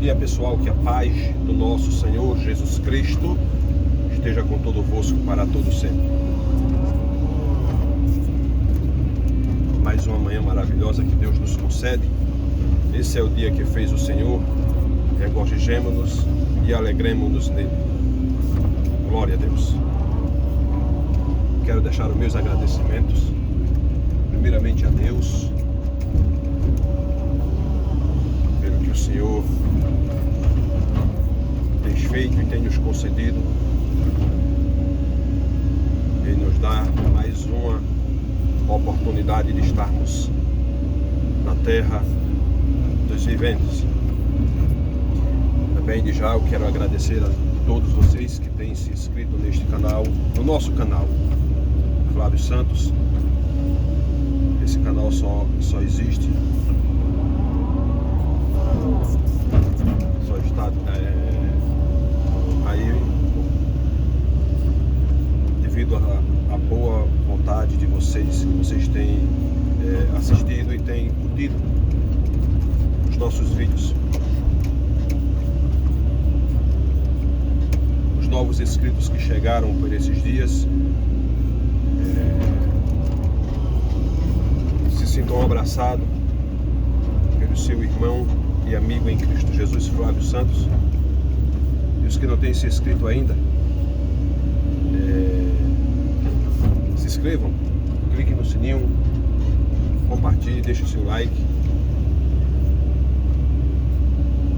dia, pessoal, que a paz do nosso Senhor Jesus Cristo esteja com convosco para todo sempre. Mais uma manhã maravilhosa que Deus nos concede. Esse é o dia que fez o Senhor. Regozijemo-nos e alegremo-nos nele. Glória a Deus. Quero deixar os meus agradecimentos, primeiramente a Deus, pelo que o Senhor tem feito e tem nos concedido, e nos dá mais uma oportunidade de estarmos na terra dos viventes. Também de já eu quero agradecer a todos vocês que têm se inscrito neste canal, no nosso canal Flávio Santos. Esse canal só existe, só está aí devido à boa vontade de vocês, que vocês têm assistido e têm curtido os nossos vídeos. Os novos inscritos que chegaram por esses dias, se sintam abraçados pelo seu irmão e amigo em Cristo Jesus, Flávio Santos. E os que não têm se inscrito ainda, se inscrevam, cliquem no sininho, compartilhem, deixem o seu like,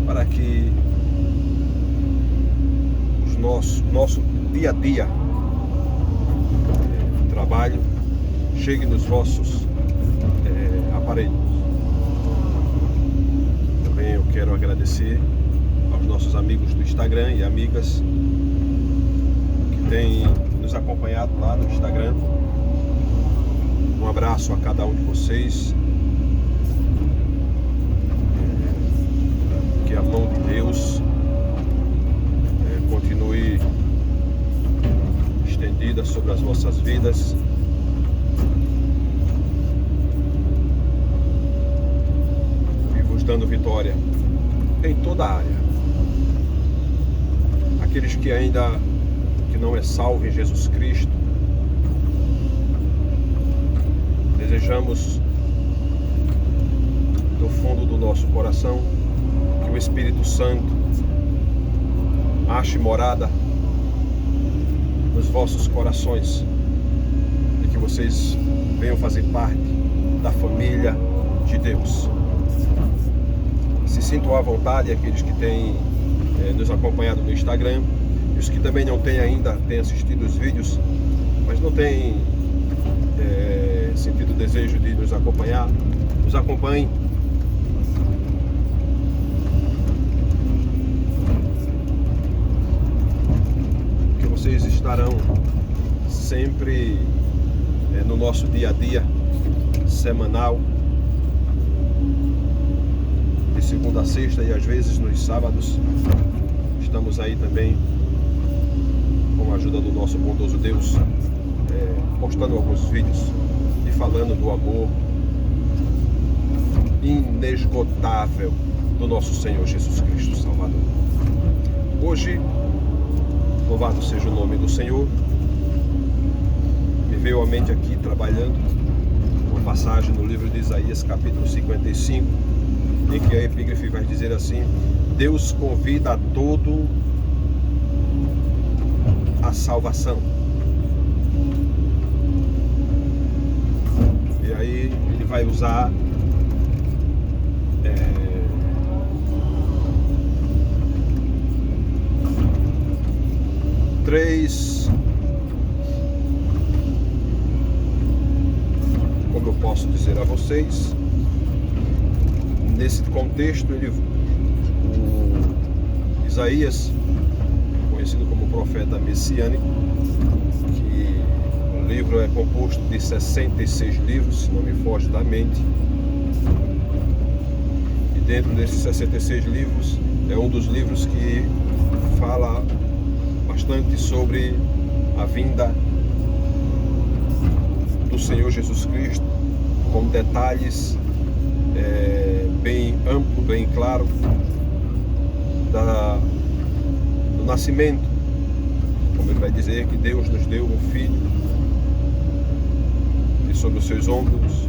para que nosso dia a dia trabalho chegue nos vossos aparelhos. Também eu quero agradecer aos nossos amigos do Instagram e amigas que têm nos acompanhado lá no Instagram. Um abraço a cada um de vocês. Que a mão de Deus continue estendida sobre as vossas vidas. E vos dando vitória em toda a área. Aqueles que ainda não é salvo em Jesus Cristo, desejamos do fundo do nosso coração que o Espírito Santo ache morada nos vossos corações e que vocês venham fazer parte da família de Deus. Se sintam à vontade aqueles que têm nos acompanhado no Instagram, e os que também não têm ainda, têm assistido os vídeos, mas não têm sentido o desejo de nos acompanhar, nos acompanhem. Que vocês estarão sempre no nosso dia a dia semanal, de segunda a sexta, e às vezes nos sábados estamos aí também, com a ajuda do nosso bondoso Deus, postando alguns vídeos e falando do amor inesgotável do nosso Senhor Jesus Cristo Salvador. Hoje, louvado seja o nome do Senhor, me veio à mente aqui, trabalhando, uma passagem no livro de Isaías, capítulo 55, em que a epígrafe vai dizer assim: Deus convida a todo a salvação. E aí ele vai usar três, como eu posso dizer a vocês, nesse contexto, Isaías, conhecido como profeta messiânico, que o livro é composto de 66 livros, se não me foge da mente, e dentro desses 66 livros é um dos livros que fala bastante sobre a vinda do Senhor Jesus Cristo, com detalhes bem amplo, bem claro, do nascimento, como ele vai dizer que Deus nos deu um filho, e sobre os seus ombros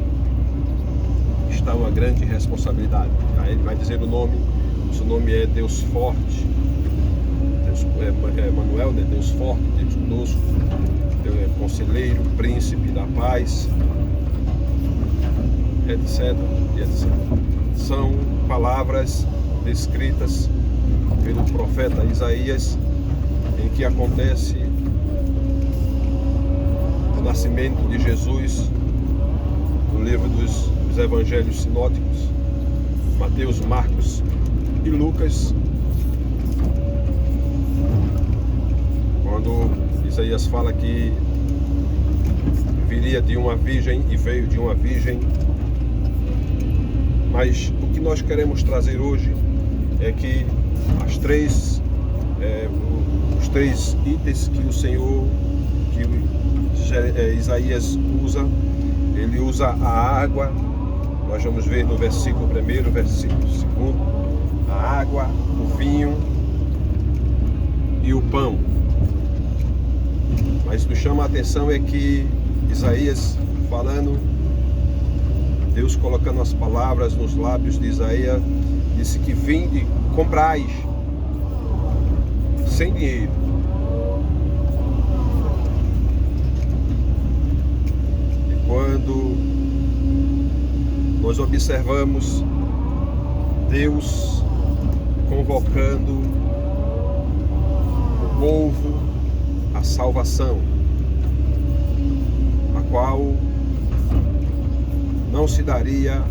está uma grande responsabilidade. Aí ele vai dizer o seu nome é Deus Forte, Deus é Emmanuel, né? Deus Forte, Deus conosco, Deus é Conselheiro, Príncipe da Paz, etc, etc. São palavras descritas pelo profeta Isaías, em que acontece o nascimento de Jesus no livro dos Evangelhos sinóticos, Mateus, Marcos e Lucas, quando Isaías fala que viria de uma virgem e veio de uma virgem. Mas o que nós queremos trazer hoje é que os três itens que o Senhor, que Isaías usa, ele usa a água. Nós vamos ver no versículo 1º, versículo 2º, a água, o vinho e o pão. Mas nos chama a atenção é que Isaías falando, Deus colocando as palavras nos lábios de Isaías, disse que vinde, comprais, sem dinheiro. E quando nós observamos Deus convocando o povo à salvação, a qual não se daria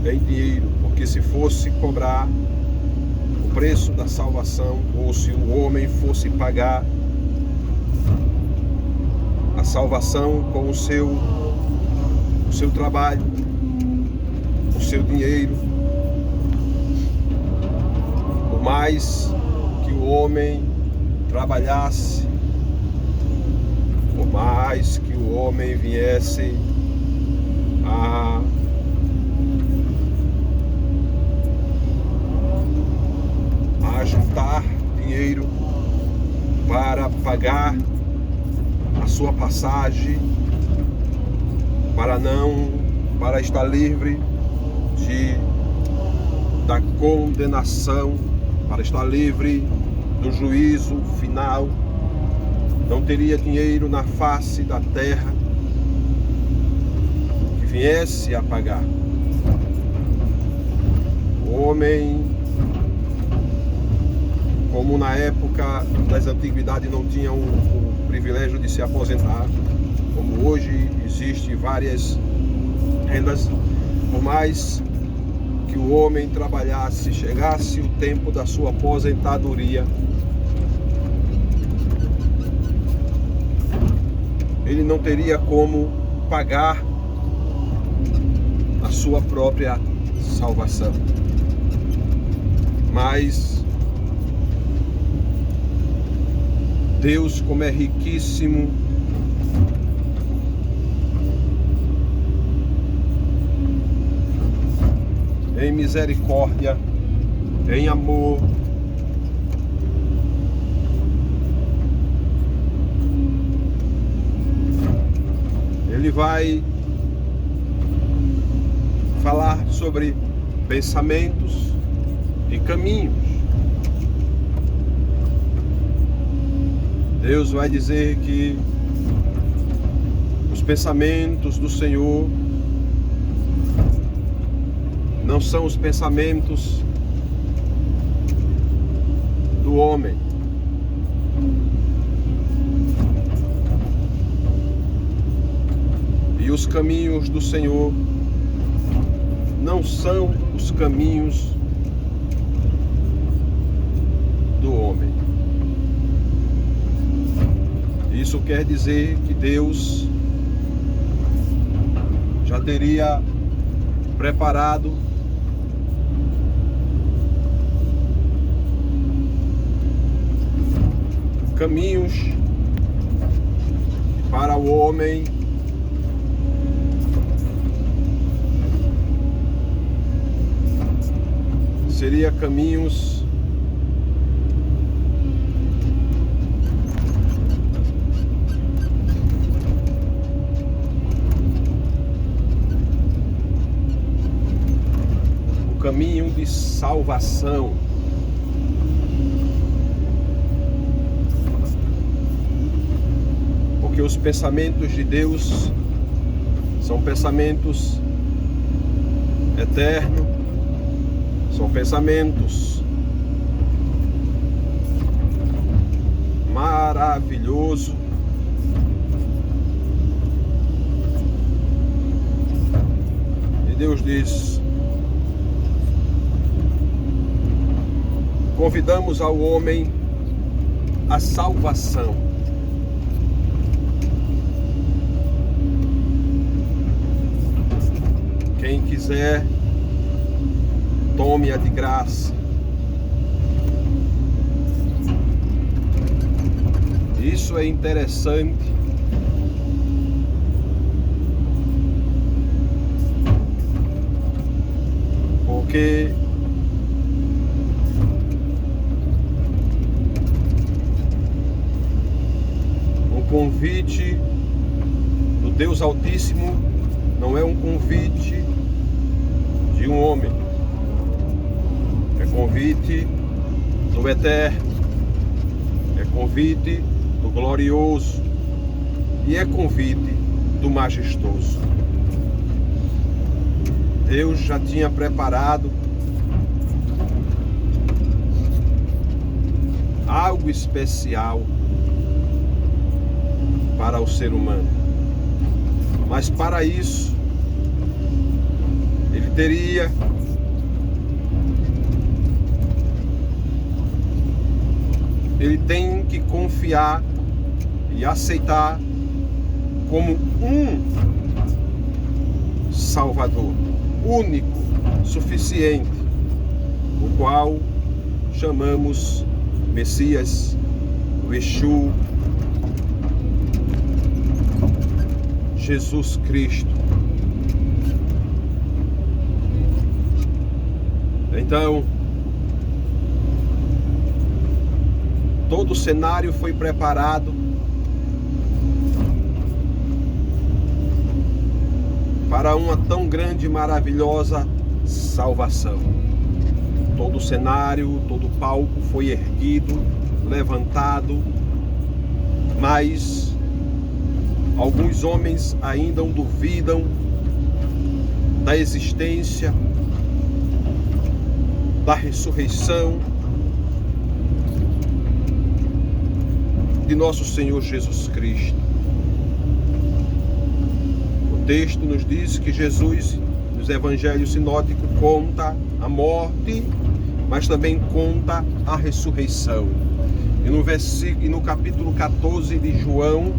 em dinheiro, porque se fosse cobrar o preço da salvação, ou se o homem fosse pagar a salvação com o seu trabalho, o seu dinheiro, por mais que o homem trabalhasse, por mais que o homem viesse a juntar dinheiro para pagar a sua passagem, para estar livre da condenação, para estar livre do juízo final, não teria dinheiro na face da terra que viesse a pagar. O homem, como na época das antiguidades não tinham o privilégio de se aposentar, como hoje existe várias rendas, por mais que o homem trabalhasse, chegasse o tempo da sua aposentadoria, ele não teria como pagar a sua própria salvação. Mas Deus, como é riquíssimo, em misericórdia, em amor, Ele vai falar sobre pensamentos e caminhos. Deus vai dizer que os pensamentos do Senhor não são os pensamentos do homem. E os caminhos do Senhor não são os caminhos do homem. Isso quer dizer que Deus já teria preparado caminhos para o homem teria caminhos o caminho de salvação. Porque os pensamentos de Deus são pensamentos eternos, são pensamentos maravilhosos. E Deus diz: convidamos ao homem a salvação. Quem quiser, tome-a de graça. Isso é interessante, porque o convite do Deus Altíssimo não é um convite de um homem, é convite do Eterno, é convite do Glorioso e é convite do Majestoso. Deus já tinha preparado algo especial para o ser humano, mas para isso ele tem que confiar e aceitar como um Salvador único, suficiente, o qual chamamos Messias, o Exu, Jesus Cristo. Então, todo o cenário foi preparado para uma tão grande e maravilhosa salvação. Todo o cenário, todo o palco foi erguido, levantado, mas alguns homens ainda duvidam da existência, da ressurreição de nosso Senhor Jesus Cristo. O texto nos diz que Jesus, nos evangelhos sinóticos, conta a morte, mas também conta a ressurreição. E no capítulo 14 de João,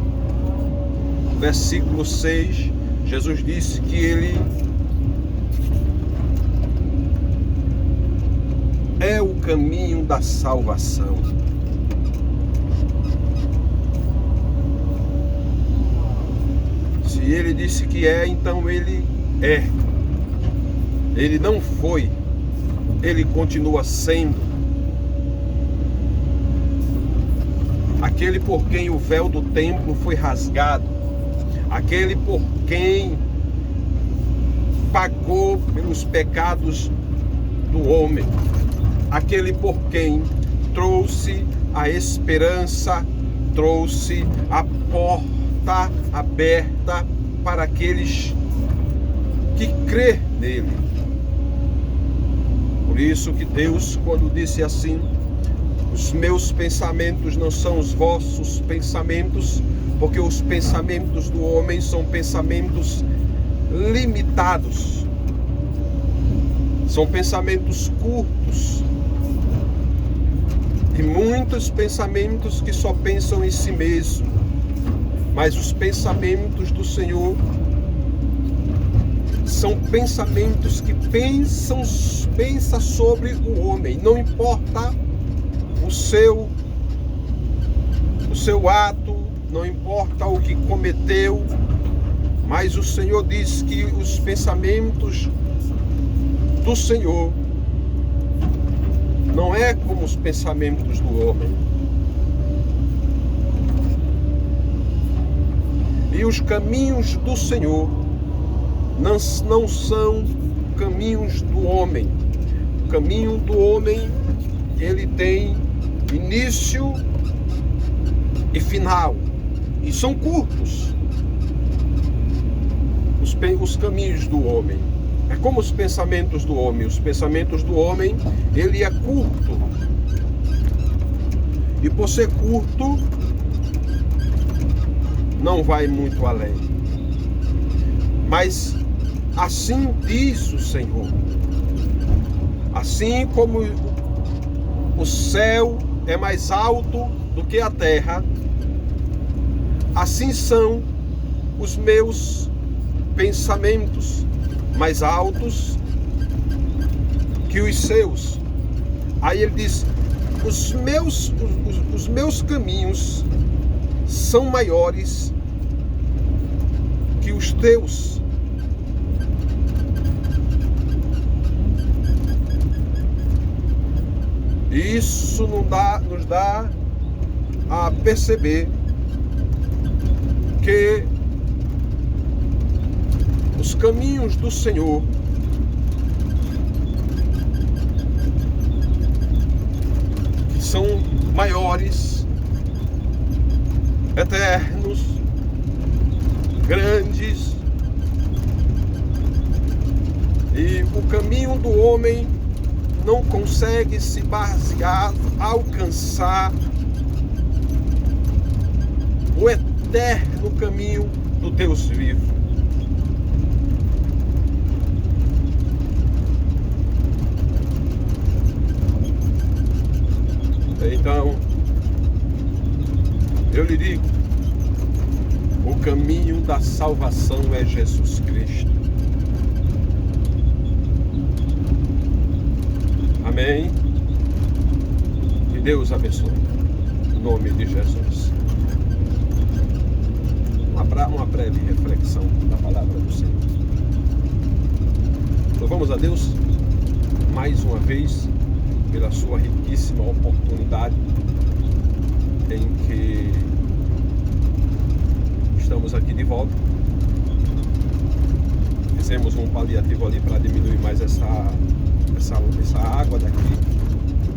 versículo 6, Jesus disse que ele é o caminho da salvação. Se ele disse que é, então ele é. Ele não foi, ele continua sendo. Aquele por quem o véu do templo foi rasgado, aquele por quem pagou pelos pecados do homem, aquele por quem trouxe a esperança, trouxe a porta aberta para aqueles que crê nele. Por isso que Deus, quando disse assim: os meus pensamentos não são os vossos pensamentos, porque os pensamentos do homem são pensamentos limitados, são pensamentos curtos, e muitos pensamentos que só pensam em si mesmo. Mas os pensamentos do Senhor são pensamentos que pensa sobre o homem. Não importa o seu ato, não importa o que cometeu, mas o Senhor diz que os pensamentos do Senhor não é como os pensamentos do homem. E os caminhos do Senhor não são caminhos do homem. O caminho do homem, ele tem início e final, e são curtos. Os caminhos do homem é como os pensamentos do homem. Os pensamentos do homem, ele é curto, e por ser curto não vai muito além. Mas assim diz o Senhor: assim como o céu é mais alto do que a terra, assim são os meus pensamentos mais altos que os seus. Aí ele diz: os meus caminhos são maiores que os teus. E isso nos dá a perceber que os caminhos do Senhor são maiores, eternos, grandes, e o caminho do homem não consegue se basear, alcançar o eterno caminho do Deus vivo. Então, eu lhe digo, o caminho da salvação é Jesus Cristo. Amém? Que Deus abençoe. Em nome de Jesus. Uma breve reflexão da palavra do Senhor. Louvamos a Deus mais uma vez pela sua riquíssima oportunidade em que estamos aqui de volta. Fizemos um paliativo ali para diminuir mais essa água daqui,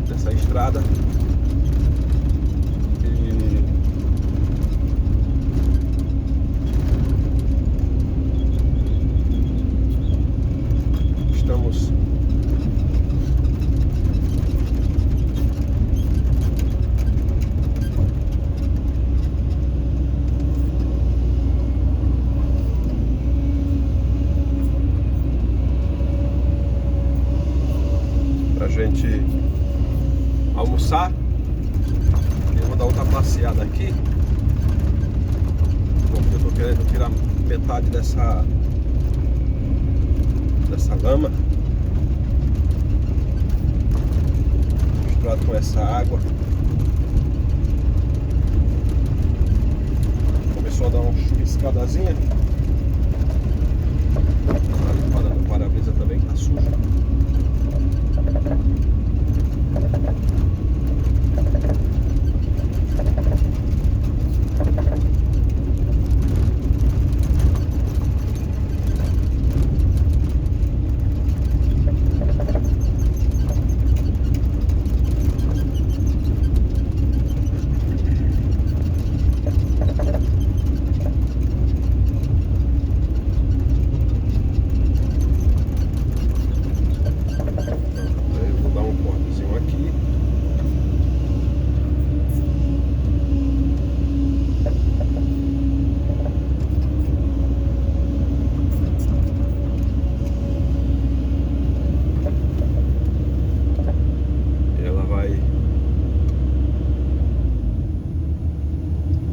dessa estrada. E estamos pra gente almoçar. Eu vou dar outra passeada aqui, porque eu tô querendo tirar metade dessa lama misturado com essa água. Começou a dar uma chuviscadazinha. Parando o para-brisa também, que tá sujo.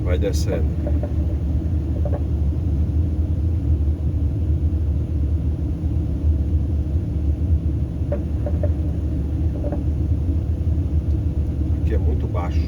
Vai descendo. Aqui é muito baixo.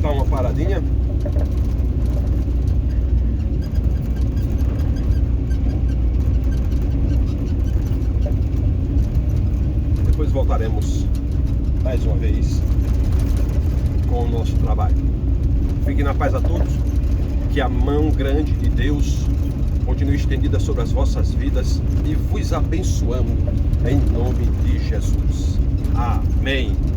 dar uma paradinha. Depois voltaremos mais uma vez com o nosso trabalho. Fiquem na paz a todos. Que a mão grande de Deus continue estendida sobre as vossas vidas e vos abençoando em nome de Jesus. Amém.